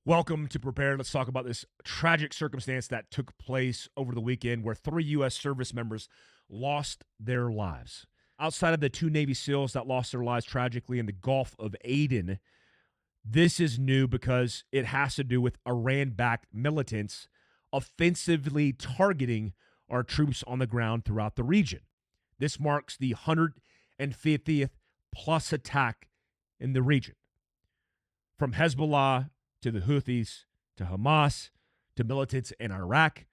Welcome to Prepared. Let's talk about this tragic circumstance that took place over the weekend where 3 U.S. service members lost their lives. Outside of the 2 Navy SEALs that lost their lives tragically in the Gulf of Aden, this is new because it has to do with Iran-backed militants offensively targeting our troops on the ground throughout the region. This marks the 150th plus attack in the region. From Hezbollah to the Houthis, to Hamas, to militants in Iraq,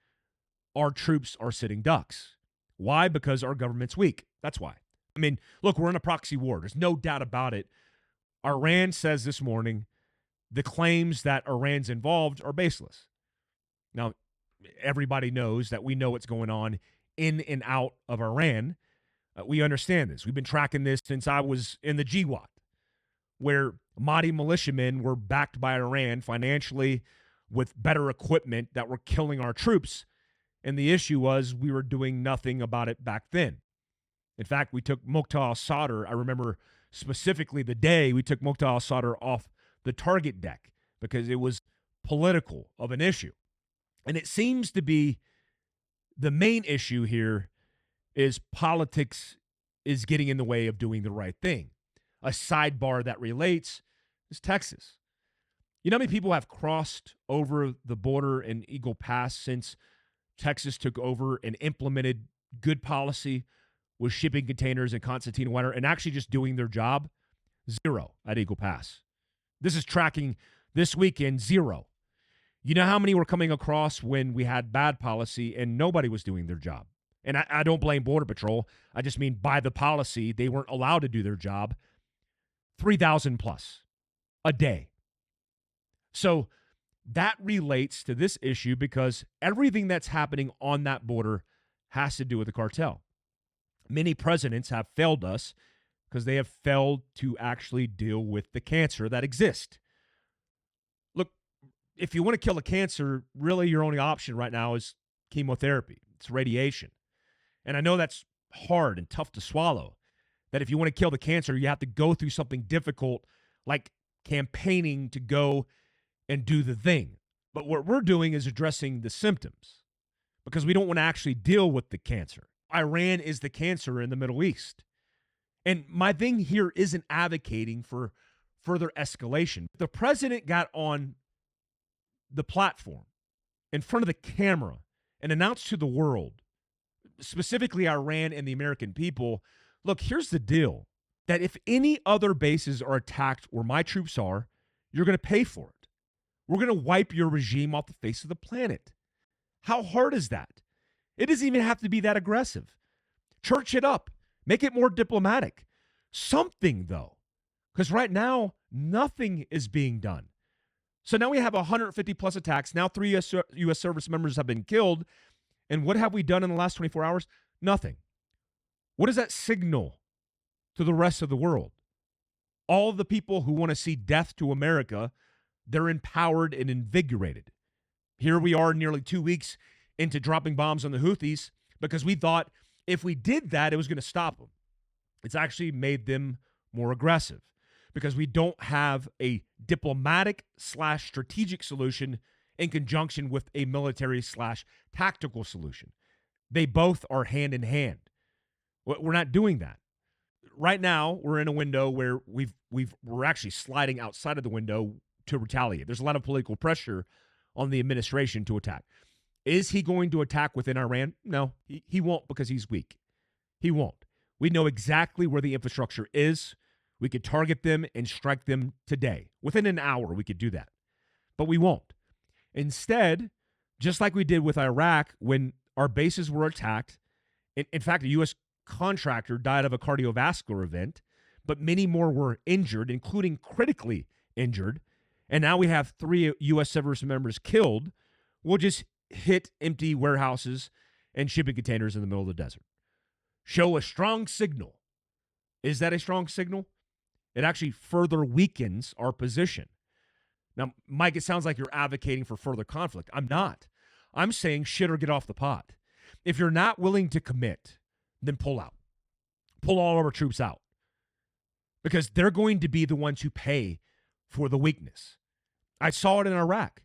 our troops are sitting ducks. Why? Because our government's weak. That's why. I mean, look, we're in a proxy war. There's no doubt about it. Iran says this morning the claims that Iran's involved are baseless. Now, everybody knows that we know what's going on in and out of Iran. We understand this. We've been tracking this since I was in the GWAT, where Mahdi militiamen were backed by Iran financially with better equipment that were killing our troops. And the issue was we were doing nothing about it back then. In fact, we took Muqtada al-Sadr. I remember specifically the day we took Muqtada al-Sadr off the target deck because it was political of an issue. And it seems to be the main issue here is politics is getting in the way of doing the right thing. A sidebar that relates is Texas. You know how many people have crossed over the border in Eagle Pass since Texas took over and implemented good policy with shipping containers in Constantine Water and actually just doing their job? 0 at Eagle Pass. This is tracking this weekend, 0. You know how many were coming across when we had bad policy and nobody was doing their job? And I don't blame Border Patrol. I just mean by the policy, they weren't allowed to do their job. 3,000 plus a day. So that relates to this issue because everything that's happening on that border has to do with the cartel. Many presidents have failed us because they have failed to actually deal with the cancer that exists. Look, if you want to kill a cancer, really your only option right now is chemotherapy. It's radiation. And I know that's hard and tough to swallow, that if you want to kill the cancer, you have to go through something difficult like campaigning to go and do the thing. But what we're doing is addressing the symptoms because we don't want to actually deal with the cancer. Iran is the cancer in the Middle East. And my thing here isn't advocating for further escalation. The president got on the platform in front of the camera and announced to the world, specifically Iran and the American people, look, here's the deal, that if any other bases are attacked where my troops are, you're going to pay for it. We're going to wipe your regime off the face of the planet. How hard is that? It doesn't even have to be that aggressive. Church it up. Make it more diplomatic. Something, though, because right now, nothing is being done. So now we have 150 plus attacks. Now 3 U.S. service members have been killed. And what have we done in the last 24 hours? Nothing. What does that signal to the rest of the world? All of the people who want to see death to America, they're empowered and invigorated. Here we are nearly 2 weeks into dropping bombs on the Houthis because we thought if we did that, it was going to stop them. It's actually made them more aggressive because we don't have a diplomatic/strategic solution in conjunction with a military/tactical solution. They both are hand in hand. We're not doing that. Right now, we're in a window where we're actually sliding outside of the window to retaliate. There's a lot of political pressure on the administration to attack. Is he going to attack within Iran? No, he won't because he's weak. He won't. We know exactly where the infrastructure is. We could target them and strike them today. Within an hour, we could do that. But we won't. Instead, just like we did with Iraq when our bases were attacked, in fact, a U.S. contractor died of a cardiovascular event, but many more were injured, including critically injured. And now we have 3 U.S. service members killed. We'll just hit empty warehouses and shipping containers in the middle of the desert. Show a strong signal. Is that a strong signal? It actually further weakens our position. Now, Mike, it sounds like you're advocating for further conflict. I'm not. I'm saying shit or get off the pot. If you're not willing to commit, then pull out. Pull all of our troops out. Because they're going to be the ones who pay for the weakness. I saw it in Iraq.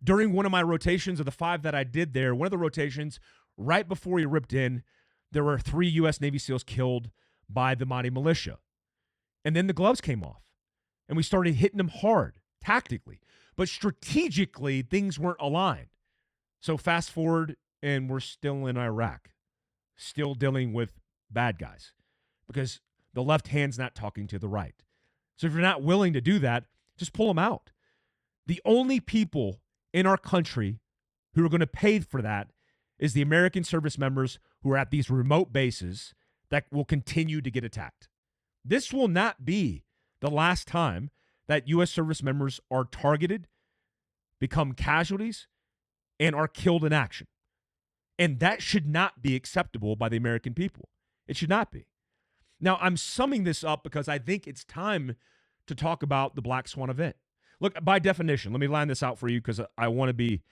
During one of my rotations of the 5 that I did there, one of the rotations, right before he ripped in, there were 3 U.S. Navy SEALs killed by the Mahdi militia. And then the gloves came off, and we started hitting them hard, tactically. But strategically, things weren't aligned. So fast forward, and we're still in Iraq, still dealing with bad guys because the left hand's not talking to the right. So if you're not willing to do that, just pull them out. The only people in our country who are going to pay for that is the American service members who are at these remote bases that will continue to get attacked. This will not be the last time that U.S. service members are targeted, become casualties, and are killed in action. And that should not be acceptable by the American people. It should not be. Now, I'm summing this up because I think it's time to talk about the Black Swan event. Look, by definition, let me line this out for you because I want to be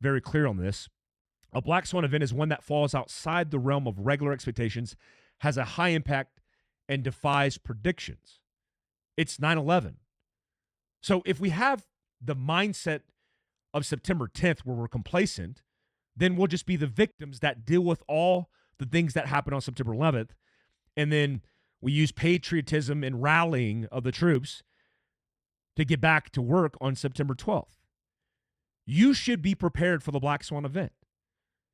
very clear on this. A Black Swan event is one that falls outside the realm of regular expectations, has a high impact, and defies predictions. It's 9/11. So if we have the mindset of September 10th where we're complacent, then we'll just be the victims that deal with all the things that happened on September 11th. And then we use patriotism and rallying of the troops to get back to work on September 12th. You should be prepared for the Black Swan event.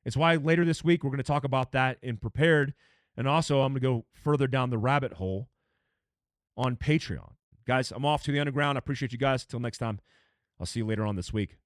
It's why later this week we're going to talk about that in Prepared. And also I'm going to go further down the rabbit hole on Patreon. Guys, I'm off to the underground. I appreciate you guys. Till next time, I'll see you later on this week.